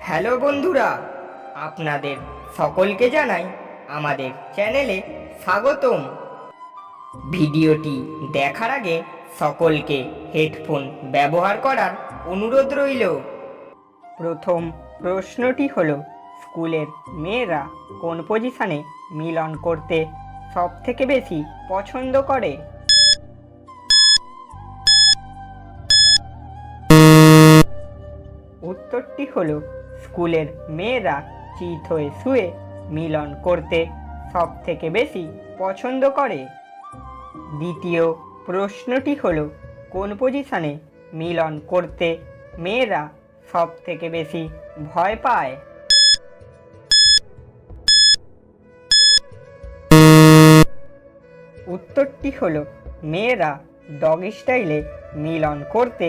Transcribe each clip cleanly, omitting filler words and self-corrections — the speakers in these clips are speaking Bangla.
হ্যালো বন্ধুরা, আপনাদের সকলকে জানাই আমাদের চ্যানেলে স্বাগতম। ভিডিওটি দেখার আগে সকলকে হেডফোন ব্যবহার করার অনুরোধ রইল। প্রথম প্রশ্নটি হলো, স্কুলের মেয়েরা কোন পজিশনে মিলন করতে সবথেকে বেশি পছন্দ করে? উত্তরটি হলো, স্কুলের মেয়েরা চিত হয়ে শুয়ে মিলন করতে সবথেকে বেশি পছন্দ করে। দ্বিতীয় প্রশ্নটি হলো, কোন পজিশনে মিলন করতে মেয়েরা সবথেকে বেশি ভয় পায়? উত্তরটি হলো, মেয়েরা ডগ স্টাইলে মিলন করতে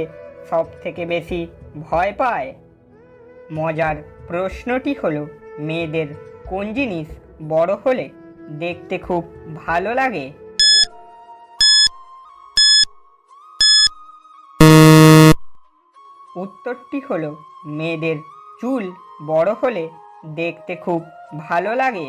সবথেকে বেশি ভয় পায়। মজার প্রশ্নটি হলো, মেয়েদের কোন জিনিস বড় হলে দেখতে খুব ভালো লাগে? উত্তরটি হলো, মেয়েদের চুল বড় হলে দেখতে খুব ভালো লাগে।